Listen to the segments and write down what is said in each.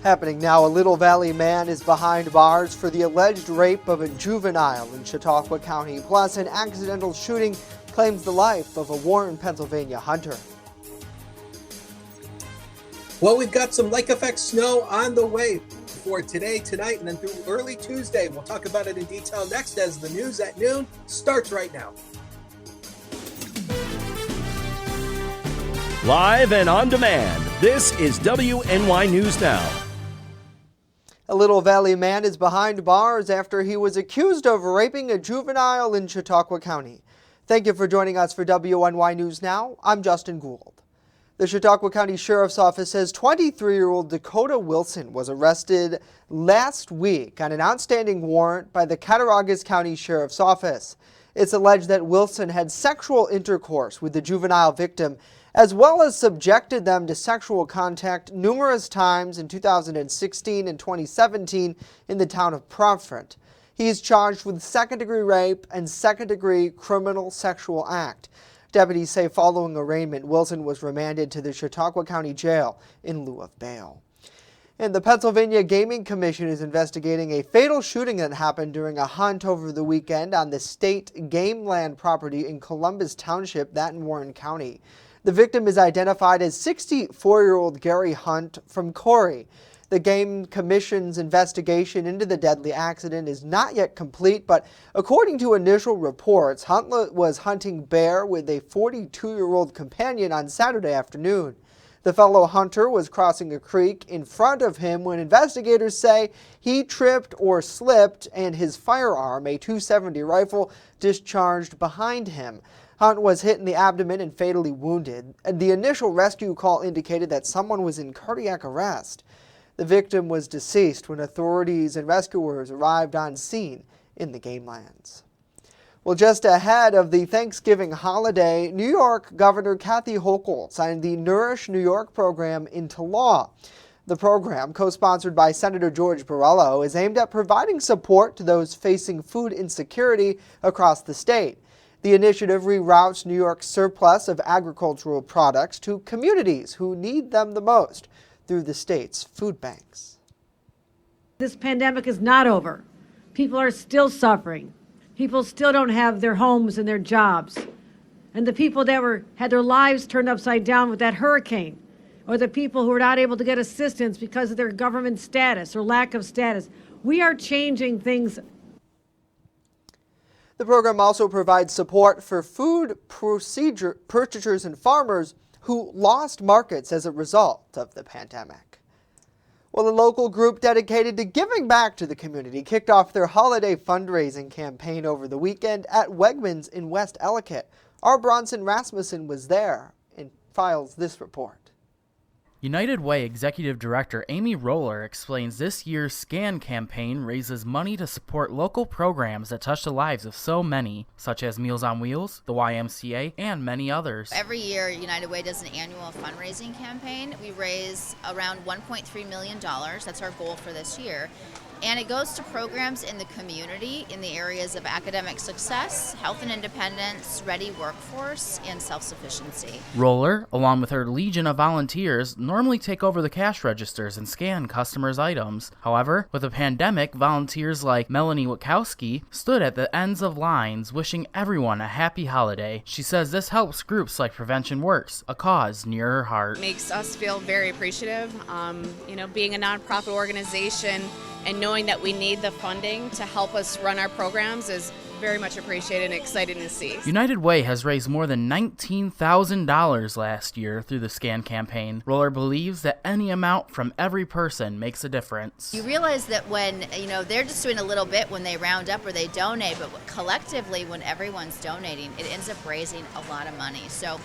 Happening now, a Little Valley man is behind bars for the alleged rape of a juvenile in Chautauqua County. Plus, an accidental shooting claims the life of a Warren, Pennsylvania hunter. Well, we've got some lake-effect snow on the way for today, tonight, and then through early Tuesday. We'll talk about it in detail next as the news at noon starts right now. Live and on demand, this is WNY News Now. A Little Valley man is behind bars after he was accused of raping a juvenile in Chautauqua County. Thank you for joining us for WNY News Now. I'm Justin Gould. The Chautauqua County Sheriff's Office says 23-year-old Dakota Wilson was arrested last week on an outstanding warrant by the Cattaraugus County Sheriff's Office. It's alleged that Wilson had sexual intercourse with the juvenile victim, as well as subjected them to sexual contact numerous times in 2016 and 2017 in the town of Providence. He is charged with second-degree rape and second-degree criminal sexual act. Deputies say following arraignment, Wilson was remanded to the Chautauqua County Jail in lieu of bail. And the Pennsylvania Gaming Commission is investigating a fatal shooting that happened during a hunt over the weekend on the state game land property in Columbus Township, that in Warren County. The victim is identified as 64-year-old Gary Hunt from Corey. The Game Commission's investigation into the deadly accident is not yet complete, but according to initial reports, Hunt was hunting bear with a 42-year-old companion on Saturday afternoon. The fellow hunter was crossing a creek in front of him when investigators say he tripped or slipped and his firearm, a .270 rifle, discharged behind him. Hunt was hit in the abdomen and fatally wounded. The initial rescue call indicated that someone was in cardiac arrest. The victim was deceased when authorities and rescuers arrived on scene in the game lands. Well, just ahead of the Thanksgiving holiday, New York Governor Kathy Hochul signed the Nourish New York program into law. The program, co-sponsored by Senator George Borrello, is aimed at providing support to those facing food insecurity across the state. The initiative reroutes New York's surplus of agricultural products to communities who need them the most through the state's food banks. This pandemic is not over. People are still suffering. People still don't have their homes and their jobs. And the people that had their lives turned upside down with that hurricane, or the people who were not able to get assistance because of their government status or lack of status. We are changing things. The program also provides support for food purchasers and farmers who lost markets as a result of the pandemic. Well, a local group dedicated to giving back to the community kicked off their holiday fundraising campaign over the weekend at Wegmans in West Ellicott. Our Bronson Rasmussen was there and files this report. United Way Executive Director Amy Roller explains this year's SCAN campaign raises money to support local programs that touch the lives of so many, such as Meals on Wheels, the YMCA, and many others. Every year, United Way does an annual fundraising campaign. We raise around $1.3 million. That's our goal for this year. And it goes to programs in the community in the areas of academic success, health and independence, ready workforce, and self-sufficiency. Roller, along with her legion of volunteers, normally take over the cash registers and scan customers' items. However, with the pandemic, volunteers like Melanie Witkowski stood at the ends of lines wishing everyone a happy holiday. She says this helps groups like Prevention Works, a cause near her heart. It makes us feel very appreciative. Being a nonprofit organization and knowing that we need the funding to help us run our programs is very much appreciated and exciting to see. United Way has raised more than $19,000 last year through the SCAN campaign. Roller believes that any amount from every person makes a difference. You realize that when, they're just doing a little bit when they round up or they donate, but collectively when everyone's donating, it ends up raising a lot of money. So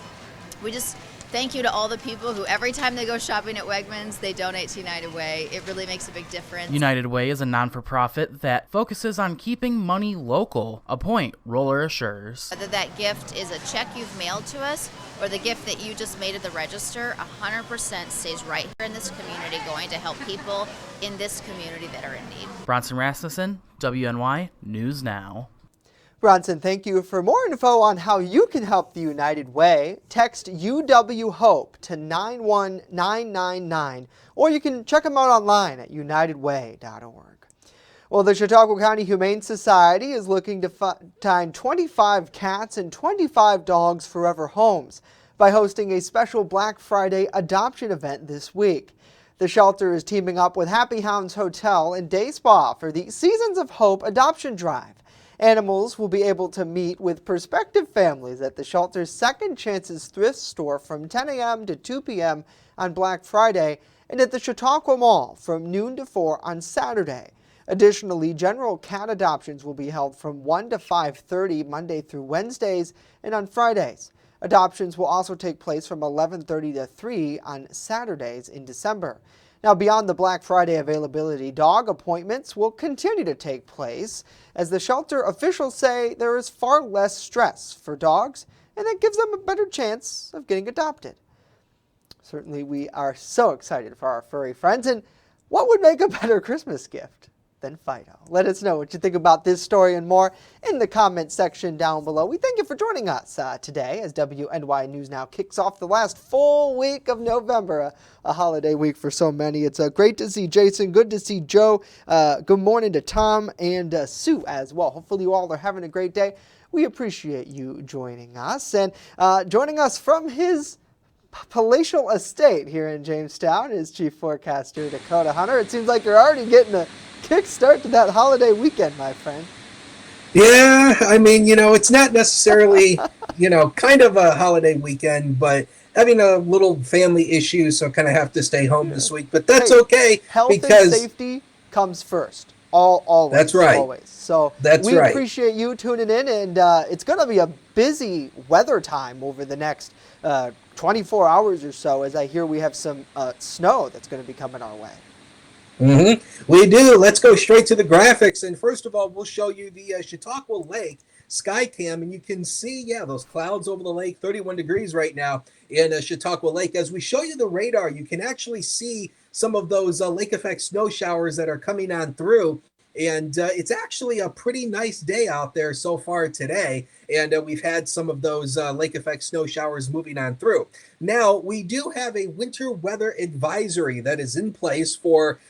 we just thank you to all the people who every time they go shopping at Wegmans, they donate to United Way. It really makes a big difference. United Way is a non-for-profit that focuses on keeping money local, a point Roller assures. Whether that gift is a check you've mailed to us or the gift that you just made at the register, 100% stays right here in this community going to help people in this community that are in need. Bronson Rasmussen, WNY News Now. Bronson, thank you. For more info on how you can help the United Way, text UW-HOPE to 91999, or you can check them out online at unitedway.org. Well, the Chautauqua County Humane Society is looking to find 25 cats and 25 dogs forever homes by hosting a special Black Friday adoption event this week. The shelter is teaming up with Happy Hounds Hotel and Day Spa for the Seasons of Hope adoption drive. Animals will be able to meet with prospective families at the shelter's Second Chances thrift store from 10 a.m. to 2 p.m. on Black Friday and at the Chautauqua Mall from noon to 4 on Saturday. Additionally, general cat adoptions will be held from 1 to 5:30 Monday through Wednesdays and on Fridays. Adoptions will also take place from 11:30 to 3 on Saturdays in December. Now, beyond the Black Friday availability, dog appointments will continue to take place as the shelter officials say there is far less stress for dogs and that gives them a better chance of getting adopted. Certainly, we are so excited for our furry friends, and what would make a better Christmas gift than Fido? Let us know what you think about this story and more in the comments section down below. We thank you for joining us today as WNY News Now kicks off the last full week of November, a holiday week for so many. It's great to see Jason, good to see Joe. Good morning to Tom and Sue as well. Hopefully you all are having a great day. We appreciate you joining us, and joining us from his palatial estate here in Jamestown is Chief Forecaster Dakota Hunter. It seems like you're already getting a kickstart to that holiday weekend, my friend. Yeah, I mean, it's not necessarily, kind of a holiday weekend, but having a little family issue, so kind of have to stay home this week. But that's okay Health because and safety comes first. Always. That's right. Always. So we appreciate you tuning in, and it's going to be a busy weather time over the next 24 hours or so, as I hear we have some snow that's going to be coming our way. We do. Let's go straight to the graphics. And first of all, we'll show you the Chautauqua Lake sky cam. And you can see, those clouds over the lake, 31 degrees right now in Chautauqua Lake. As we show you the radar, you can actually see some of those lake effect snow showers that are coming on through. And it's actually a pretty nice day out there so far today. And we've had some of those lake effect snow showers moving on through. Now, we do have a winter weather advisory that is in place for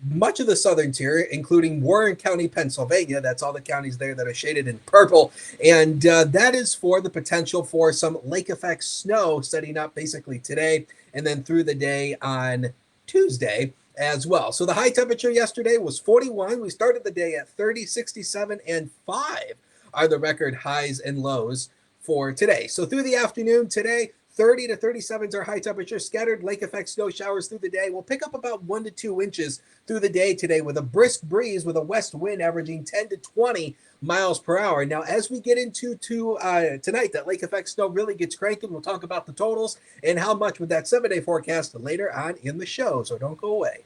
much of the southern tier, including Warren County, Pennsylvania. That's all the counties there that are shaded in purple. And that is for the potential for some lake effect snow setting up basically today and then through the day on Tuesday as well. So the high temperature yesterday was 41. We started the day at 30, 67, and 5 are the record highs and lows for today. So through the afternoon today, 30 to 37 is our high temperature. Scattered lake effect snow showers through the day. We'll pick up about 1 to 2 inches through the day today with a brisk breeze with a west wind averaging 10 to 20 miles per hour. Now, as we get into tonight, that lake effect snow really gets cranking. We'll talk about the totals and how much with that 7-day forecast later on in the show. So don't go away.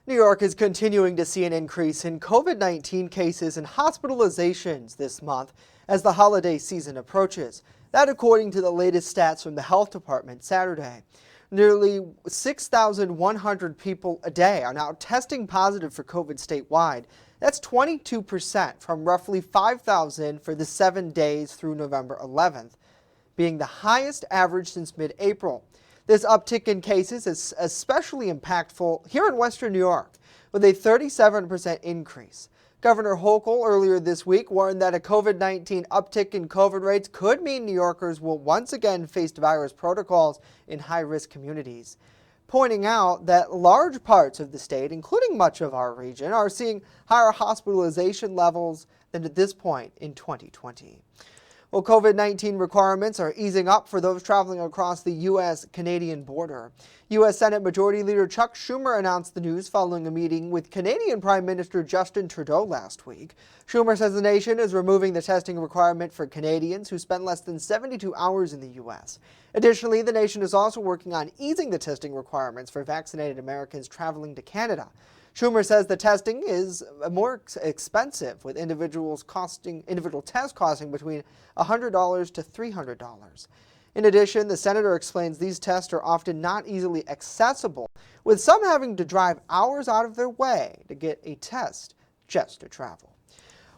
New York is continuing to see an increase in COVID-19 cases and hospitalizations this month as the holiday season approaches. That according to the latest stats from the health department Saturday. Nearly 6,100 people a day are now testing positive for COVID statewide. That's 22% from roughly 5,000 for the 7 days through November 11th, being the highest average since mid-April. This uptick in cases is especially impactful here in Western New York, with a 37% increase. Governor Hochul earlier this week warned that a COVID-19 uptick in COVID rates could mean New Yorkers will once again face virus protocols in high-risk communities, pointing out that large parts of the state, including much of our region, are seeing higher hospitalization levels than at this point in 2020. Well, COVID-19 requirements are easing up for those traveling across the U.S.-Canadian border. U.S. Senate Majority Leader Chuck Schumer announced the news following a meeting with Canadian Prime Minister Justin Trudeau last week. Schumer says the nation is removing the testing requirement for Canadians who spend less than 72 hours in the U.S. Additionally, the nation is also working on easing the testing requirements for vaccinated Americans traveling to Canada. Schumer says the testing is more expensive, with individual tests costing between $100 to $300. In addition, the senator explains these tests are often not easily accessible, with some having to drive hours out of their way to get a test just to travel.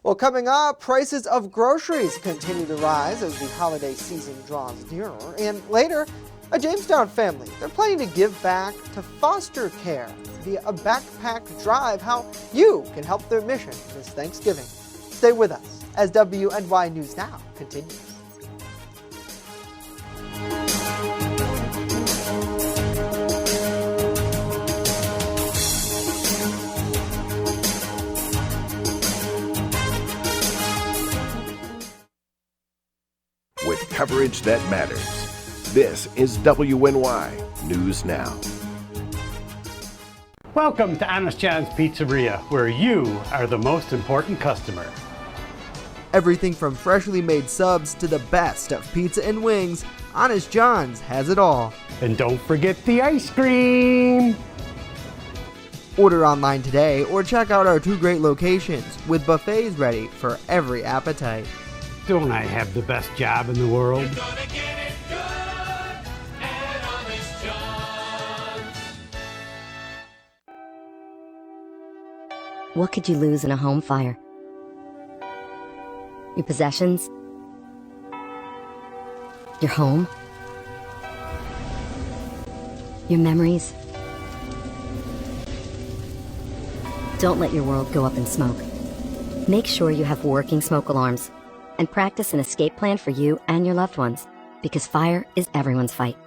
Well, coming up, prices of groceries continue to rise as the holiday season draws nearer. And later, a Jamestown family, they're planning to give back to foster care via a backpack drive. How you can help their mission this Thanksgiving. Stay with us as WNY News Now continues. With coverage that matters, this is WNY News Now. Welcome to Honest John's Pizzeria, where you are the most important customer. Everything from freshly made subs to the best of pizza and wings, Honest John's has it all. And don't forget the ice cream! Order online today or check out our 2 great locations with buffets ready for every appetite. Don't I have the best job in the world? You're gonna get it good at Honest John's. What could you lose in a home fire? Your possessions? Your home? Your memories? Don't let your world go up in smoke. Make sure you have working smoke alarms and practice an escape plan for you and your loved ones, because fire is everyone's fight.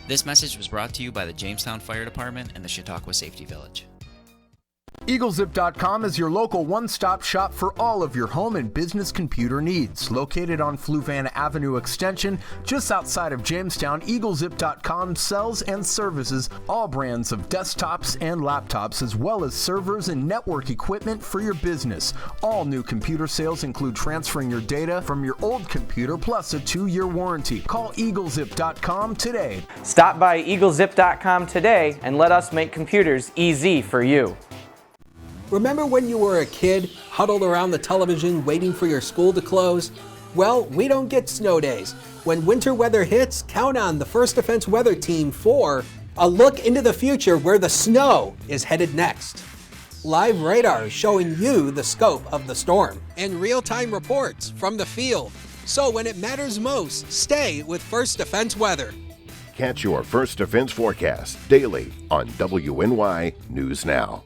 This message was brought to you by the Jamestown Fire Department and the Chautauqua Safety Village. EagleZip.com is your local one-stop shop for all of your home and business computer needs. Located on Fluvan Avenue Extension, just outside of Jamestown, EagleZip.com sells and services all brands of desktops and laptops, as well as servers and network equipment for your business. All new computer sales include transferring your data from your old computer plus a 2-year warranty. Call EagleZip.com today. Stop by EagleZip.com today and let us make computers easy for you. Remember when you were a kid, huddled around the television waiting for your school to close? Well, we don't get snow days. When winter weather hits, count on the First Defense Weather Team for a look into the future where the snow is headed next. Live radar showing you the scope of the storm, and real-time reports from the field. So when it matters most, stay with First Defense Weather. Catch your First Defense forecast daily on WNY News Now.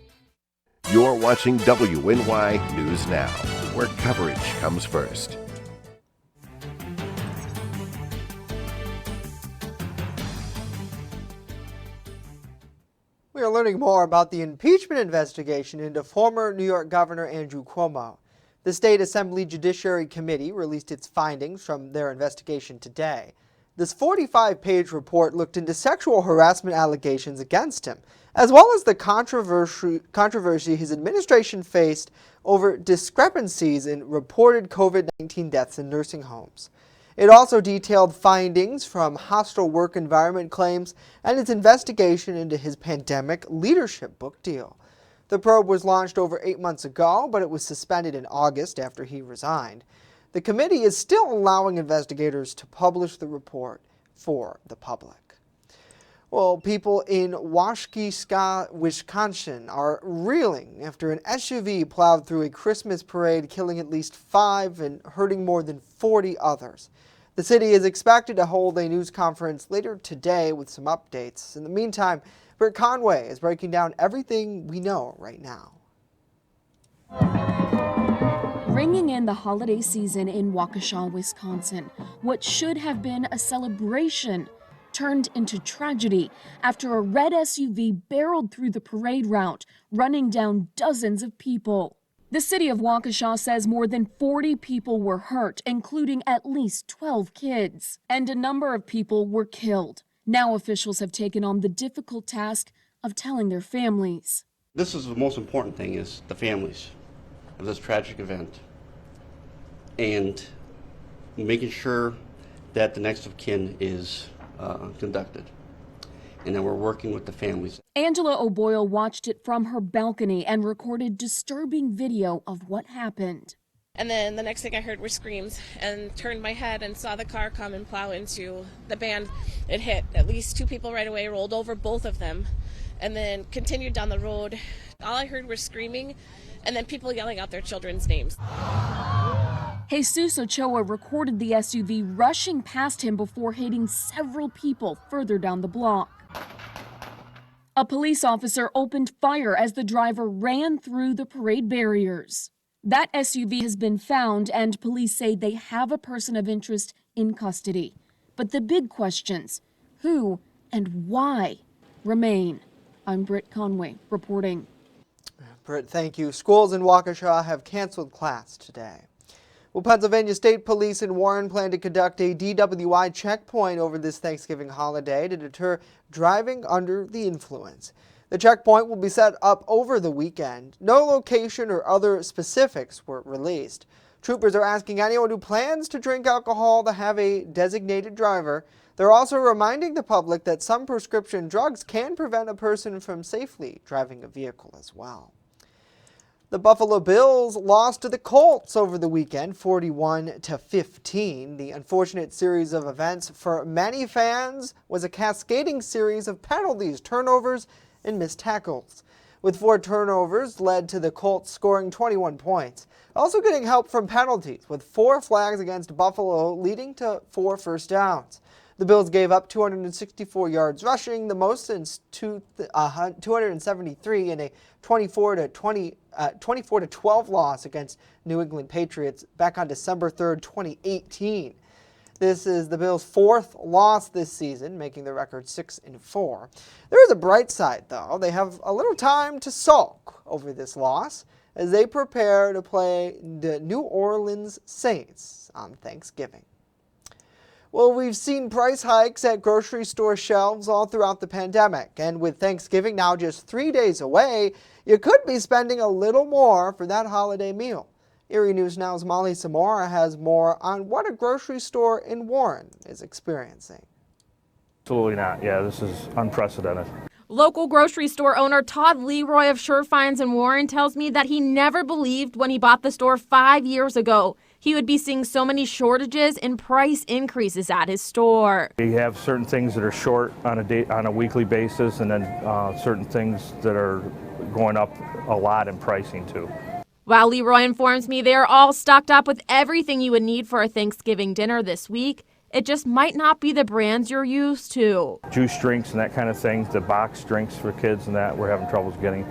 You're watching WNY News Now, where coverage comes first. We are learning more about the impeachment investigation into former New York Governor Andrew Cuomo. The State Assembly Judiciary Committee released its findings from their investigation today. This 45-page report looked into sexual harassment allegations against him, as well as the controversy his administration faced over discrepancies in reported COVID-19 deaths in nursing homes. It also detailed findings from hostile work environment claims and its investigation into his pandemic leadership book deal. The probe was launched over 8 months ago, but it was suspended in August after he resigned. The committee is still allowing investigators to publish the report for the public. Well, people in Waukesha, Wisconsin are reeling after an SUV plowed through a Christmas parade, killing at least 5 and hurting more than 40 others. The city is expected to hold a news conference later today with some updates. In the meantime, Britt Conway is breaking down everything we know right now. Ringing in the holiday season in Waukesha, Wisconsin, what should have been a celebration turned into tragedy after a red SUV barreled through the parade route, running down dozens of people. The city of Waukesha says more than 40 people were hurt, including at least 12 kids, and a number of people were killed. Now officials have taken on the difficult task of telling their families. This is the most important thing, is the families of this tragic event, and making sure that the next of kin is conducted, and then we're working with the families. Angela O'Boyle watched it from her balcony and recorded disturbing video of what happened. And then the next thing I heard were screams, and turned my head and saw the car come and plow into the van. It hit at least 2 people right away, rolled over both of them, and then continued down the road. All I heard was screaming and then people yelling out their children's names. Jesus Ochoa recorded the SUV rushing past him before hitting several people further down the block. A police officer opened fire as the driver ran through the parade barriers. That SUV has been found, and police say they have a person of interest in custody. But the big questions, who and why, remain. I'm Britt Conway reporting. Britt, thank you. Schools in Waukesha have canceled class today. Well, Pennsylvania State Police in Warren plan to conduct a DWI checkpoint over this Thanksgiving holiday to deter driving under the influence. The checkpoint will be set up over the weekend. No location or other specifics were released. Troopers are asking anyone who plans to drink alcohol to have a designated driver. They're also reminding the public that some prescription drugs can prevent a person from safely driving a vehicle as well. The Buffalo Bills lost to the Colts over the weekend, 41-15. The unfortunate series of events for many fans was a cascading series of penalties, turnovers, and missed tackles, with 4 turnovers led to the Colts scoring 21 points. Also getting help from penalties, with 4 flags against Buffalo leading to 4 first downs. The Bills gave up 264 yards rushing, the most since 273 in a 24-12 loss against New England Patriots back on December 3rd, 2018. This is the Bills' 4th loss this season, making the record 6-4. There is a bright side, though. They have a little time to sulk over this loss as they prepare to play the New Orleans Saints on Thanksgiving. Well, we've seen price hikes at grocery store shelves all throughout the pandemic, and with Thanksgiving now just 3 days away, you could be spending a little more for that holiday meal. Erie News Now's Molly Samora has more on what a grocery store in Warren is experiencing. Absolutely not. Yeah, this is unprecedented. Local grocery store owner Todd Leroy of Sure Finds in Warren tells me that he never believed when he bought the store 5 years ago he would be seeing so many shortages and price increases at his store. We have certain things that are short on a weekly basis, and then certain things that are going up a lot in pricing too. While Leroy informs me they are all stocked up with everything you would need for a Thanksgiving dinner this week, it just might not be the brands you're used to. Juice drinks and that kind of thing, the box drinks for kids and that we're having troubles getting.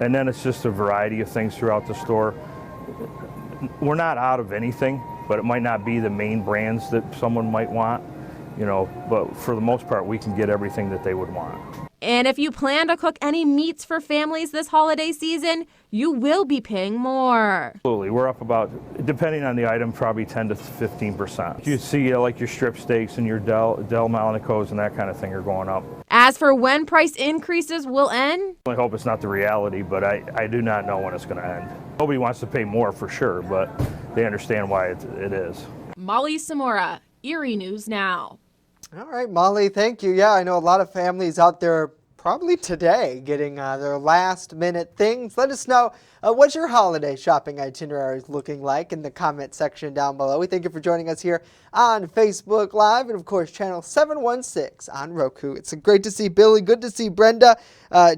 And then it's just a variety of things throughout the store. We're not out of anything, but it might not be the main brands that someone might want, but for the most part, we can get everything that they would want. And if you plan to cook any meats for families this holiday season, you will be paying more. Absolutely. We're up about, depending on the item, probably 10 to 15%. You see like your strip steaks and your Del Malicos and that kind of thing are going up. As for when price increases will end, I hope it's not the reality, but I do not know when it's going to end. Nobody wants to pay more for sure, but they understand why it is. Molly Samora, Erie News Now. All right, Molly, thank you. Yeah, I know a lot of families out there probably today getting their last minute things. Let us know what your holiday shopping itinerary is looking like in the comment section down below. We thank you for joining us here on Facebook Live and, of course, channel 716 on Roku. It's great to see Billy. Good to see Brenda,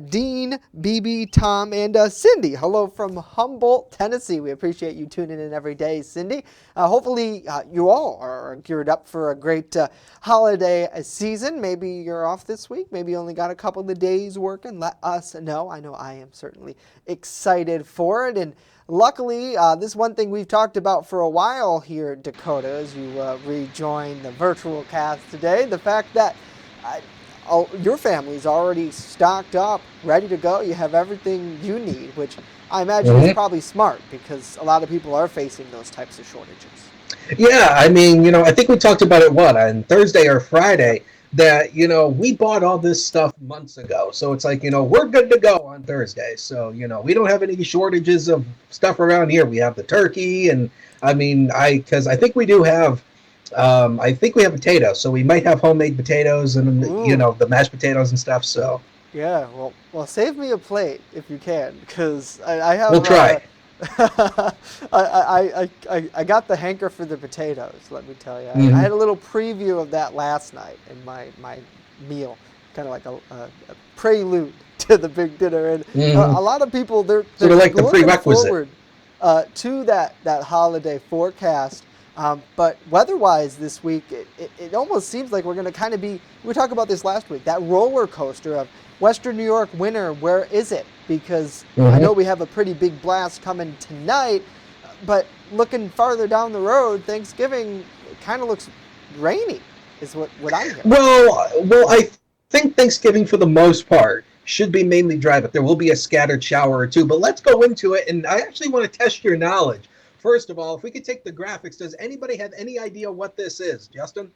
Dean, BB, Tom, and Cindy. Hello from Humboldt, Tennessee. We appreciate you tuning in every day, Cindy. Hopefully, you all are geared up for a great holiday season. Maybe you're off this week. Maybe you only got a couple of days working. Let us know. I know I am certainly excited for it. And luckily, this one thing we've talked about for a while here, Dakota, as you rejoin the virtual cast today, the fact that your family's already stocked up, ready to go. You have everything you need, which I imagine is probably smart because a lot of people are facing those types of shortages. Yeah, I mean, I think we talked about it, on Thursday or Friday, that, we bought all this stuff months ago. So it's like, we're good to go on Thursday. So, we don't have any shortages of stuff around here. We have the turkey and because I think we do have, potatoes. So we might have homemade potatoes and, the mashed potatoes and stuff. So. Yeah, well, save me a plate if you can, because I have. We'll try. I got the hanker for the potatoes, let me tell you. I had a little preview of that last night in my meal, kind of like a prelude to the big dinner. And a lot of people, they're Sort of like the looking prerequisite. forward to that holiday forecast. But weather-wise this week, it almost seems like we're going to kind of be, we talked about this last week, that roller coaster of Western New York winter, where is it? Because I know we have a pretty big blast coming tonight, but looking farther down the road, Thanksgiving kind of looks rainy, is what I'm hearing. Well, I think Thanksgiving for the most part should be mainly dry, but there will be a scattered shower or two. But let's go into it, and I actually want to test your knowledge. First of all, if we could take the graphics, does anybody have any idea what this is, Justin?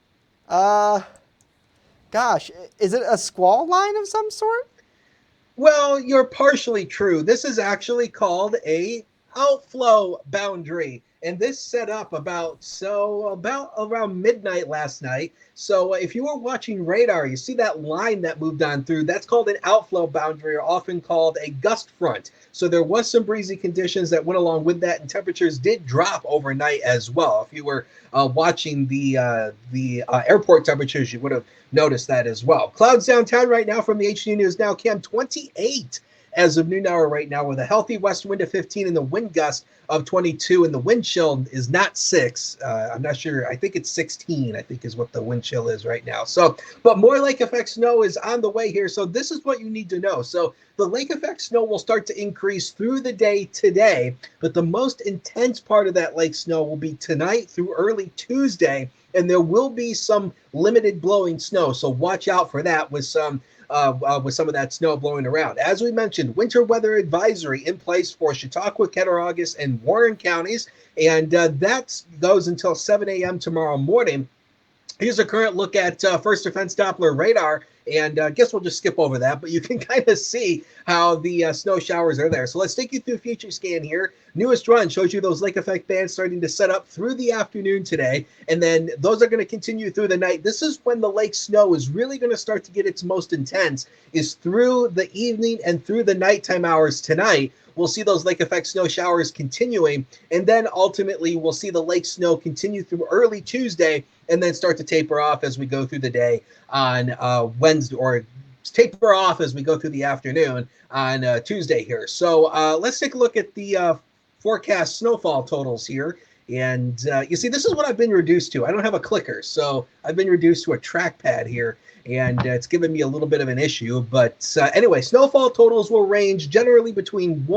Gosh, is it a squall line of some sort? Well, you're partially true. This is actually called a outflow boundary, and this set up about around midnight last night. So if you were watching radar, you see that line that moved on through. That's called an outflow boundary, or often called a gust front. So there was some breezy conditions that went along with that, and temperatures did drop overnight as well. If you were watching the airport temperatures, you would have noticed that as well. Clouds downtown right now from the HDU News Now cam 28 as of noon hour right now, with a healthy west wind of 15 and the wind gust of 22, and the wind chill is not 6. I'm not sure. I think it's 16, I think is what the wind chill is right now. So, but more lake effect snow is on the way here. So this is what you need to know. So the lake effect snow will start to increase through the day today, but the most intense part of that lake snow will be tonight through early Tuesday, and there will be some limited blowing snow. So watch out for that with some of that snow blowing around. As we mentioned, winter weather advisory in place for Chautauqua, Cattaraugus, and Warren counties, and that goes until 7 a.m. tomorrow morning. Here's a current look at First Defense Doppler radar, and I guess we'll just skip over that, but you can kind of see how the snow showers are there. So let's take you through future scan here. Newest run shows you those lake effect bands starting to set up through the afternoon today, and then those are going to continue through the night. This is when the lake snow is really going to start to get its most intense, is through the evening and through the nighttime hours tonight. We'll see those lake effect snow showers continuing, and then ultimately we'll see the lake snow continue through early Tuesday and then start to taper off as we go through the day on Wednesday, or taper off as we go through the afternoon on Tuesday here. So let's take a look at the forecast snowfall totals here. And you see, this is what I've been reduced to. I don't have a clicker, so I've been reduced to a trackpad here, and it's given me a little bit of an issue. But anyway, snowfall totals will range generally between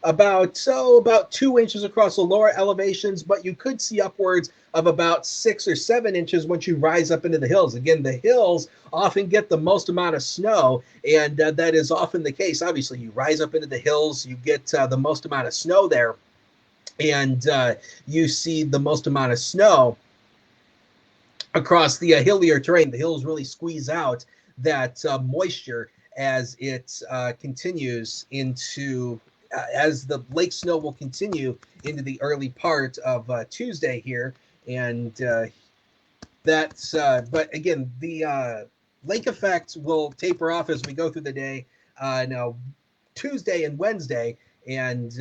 about 2 inches across the lower elevations, but you could see upwards of about 6 or 7 inches once you rise up into the hills. Again, the hills often get the most amount of snow, and that is often the case. Obviously, you rise up into the hills, you get the most amount of snow there, and you see the most amount of snow across the hillier terrain. The hills really squeeze out that moisture as it continues into as the lake snow will continue into the early part of Tuesday here. And that's but again, the lake effect will taper off as we go through the day now Tuesday and Wednesday. And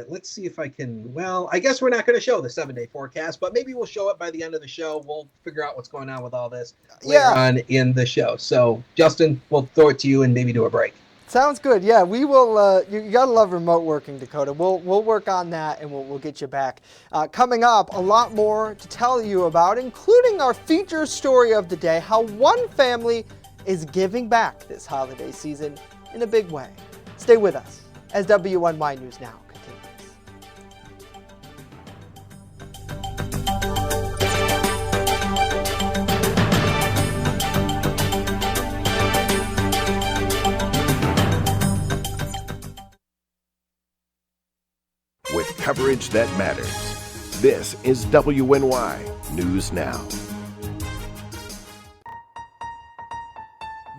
let's see if I can, well, I guess we're not going to show the 7-day forecast, but maybe we'll show it by the end of the show. We'll figure out what's going on with all this later on in the show. So, Justin, we'll throw it to you and maybe do a break. Sounds good. Yeah, we will. You gotta love remote working, Dakota. We'll work on that, and we'll get you back. Coming up, a lot more to tell you about, including our feature story of the day: how one family is giving back this holiday season in a big way. Stay with us as WNY News Now continues. With coverage that matters, this is WNY News Now.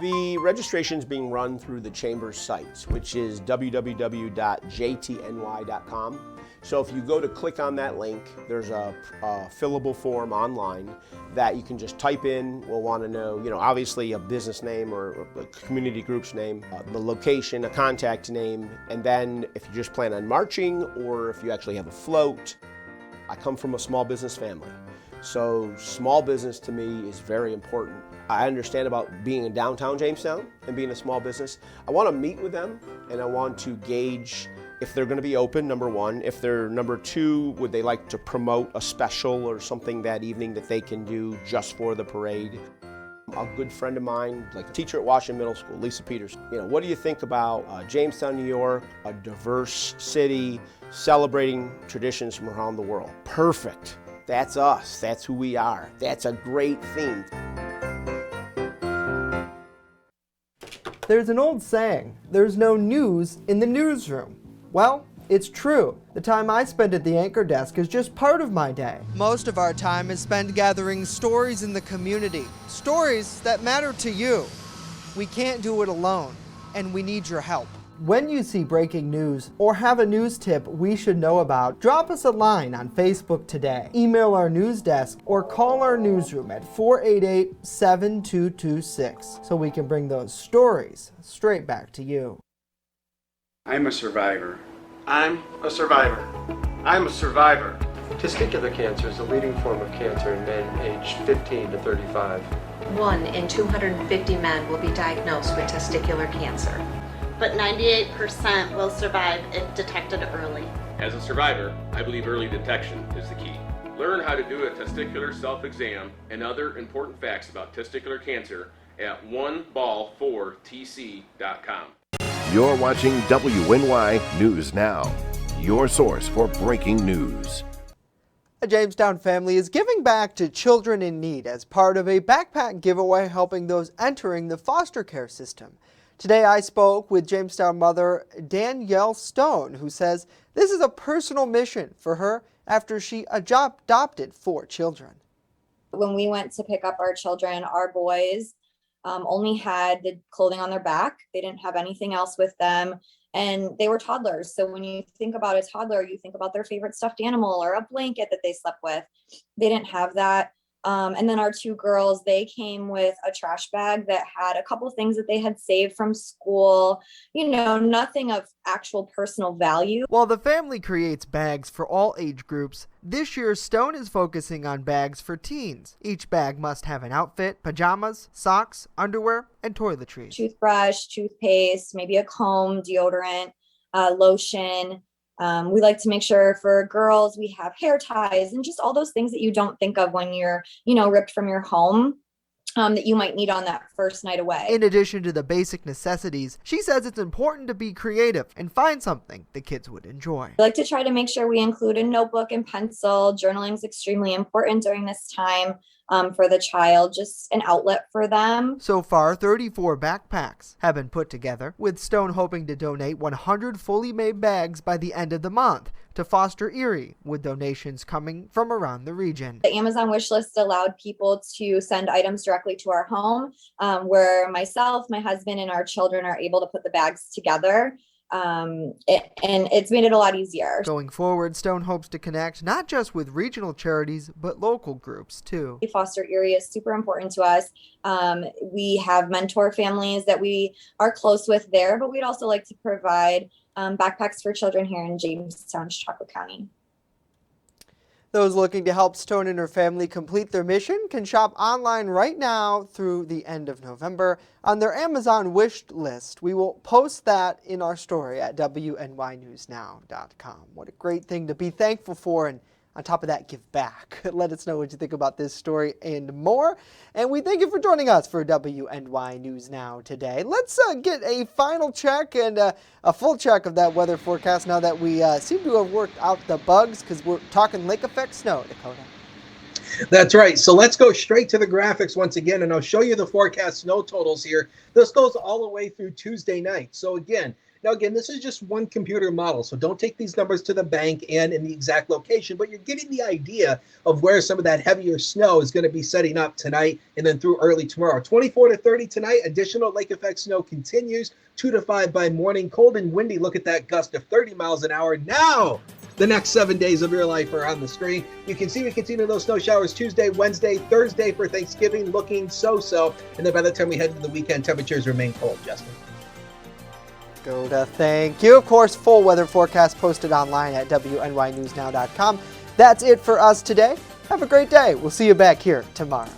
The registration is being run through the Chamber's sites, which is www.jtny.com. So if you go to click on that link, there's a fillable form online that you can just type in. We'll want to know, obviously a business name or a community group's name, the location, a contact name, and then if you just plan on marching or if you actually have a float. I come from a small business family, so small business to me is very important. I understand about being in downtown Jamestown and being a small business. I want to meet with them and I want to gauge if they're going to be open, number one. If they're number two, would they like to promote a special or something that evening that they can do just for the parade? A good friend of mine, like a teacher at Washington Middle School, Lisa Peters. What do you think about Jamestown, New York, a diverse city celebrating traditions from around the world? Perfect. That's us. That's who we are. That's a great theme. There's an old saying, there's no news in the newsroom. Well, it's true. The time I spend at the anchor desk is just part of my day. Most of our time is spent gathering stories in the community, stories that matter to you. We can't do it alone, and we need your help. When you see breaking news or have a news tip we should know about, drop us a line on Facebook today, email our news desk, or call our newsroom at 488-7226 so we can bring those stories straight back to you. I'm a survivor. I'm a survivor. I'm a survivor. Testicular cancer is the leading form of cancer in men aged 15 to 35. 1 in 250 men will be diagnosed with testicular cancer. But 98% will survive if detected early. As a survivor, I believe early detection is the key. Learn how to do a testicular self-exam and other important facts about testicular cancer at oneball4tc.com. You're watching WNY News Now, your source for breaking news. A Jamestown family is giving back to children in need as part of a backpack giveaway helping those entering the foster care system. Today I spoke with Jamestown mother Danielle Stone, who says this is a personal mission for her after she adopted 4 children. When we went to pick up our children, our boys only had the clothing on their back. They didn't have anything else with them, and they were toddlers. So when you think about a toddler, you think about their favorite stuffed animal or a blanket that they slept with. They didn't have that. And then our 2 girls, they came with a trash bag that had a couple of things that they had saved from school, nothing of actual personal value. While the family creates bags for all age groups, this year Stone is focusing on bags for teens. Each bag must have an outfit, pajamas, socks, underwear, and toiletries. Toothbrush, toothpaste, maybe a comb, deodorant, lotion. We like to make sure for girls we have hair ties and just all those things that you don't think of when you're, ripped from your home that you might need on that first night away. In addition to the basic necessities, she says it's important to be creative and find something the kids would enjoy. We like to try to make sure we include a notebook and pencil. Journaling is extremely important during this time. For the child, just an outlet for them. So far, 34 backpacks have been put together, with Stone hoping to donate 100 fully made bags by the end of the month to Foster Erie, with donations coming from around the region. The Amazon wish list allowed people to send items directly to our home, where myself, my husband, and our children are able to put the bags together. And it's made it a lot easier. Going forward, Stone hopes to connect not just with regional charities, but local groups too. Foster Erie is super important to us. We have mentor families that we are close with there, but we'd also like to provide backpacks for children here in Jamestown, Chautauqua County. Those looking to help Stone and her family complete their mission can shop online right now through the end of November on their Amazon wish list. We will post that in our story at WNYNewsNow.com. What a great thing to be thankful for, and on top of that, give back. Let us know what you think about this story and more. And we thank you for joining us for WNY News Now today. Let's get a final check and a full check of that weather forecast now that we seem to have worked out the bugs, because we're talking lake effect snow, Dakota. That's right. So let's go straight to the graphics once again, and I'll show you the forecast snow totals here. This goes all the way through Tuesday night. So again, Now, again, this is just one computer model, so don't take these numbers to the bank and in the exact location, but you're getting the idea of where some of that heavier snow is going to be setting up tonight and then through early tomorrow. 24 to 30 tonight. Additional lake effect snow continues. 2 to 5 by morning. Cold and windy. Look at that gust of 30 miles an hour. Now, the next 7 days of your life are on the screen. You can see we continue those snow showers Tuesday, Wednesday, Thursday for Thanksgiving, looking so-so. And then by the time we head into the weekend, temperatures remain cold, Justin. Goda, thank you. Of course, full weather forecast posted online at WNYNewsNow.com. That's it for us today. Have a great day. We'll see you back here tomorrow.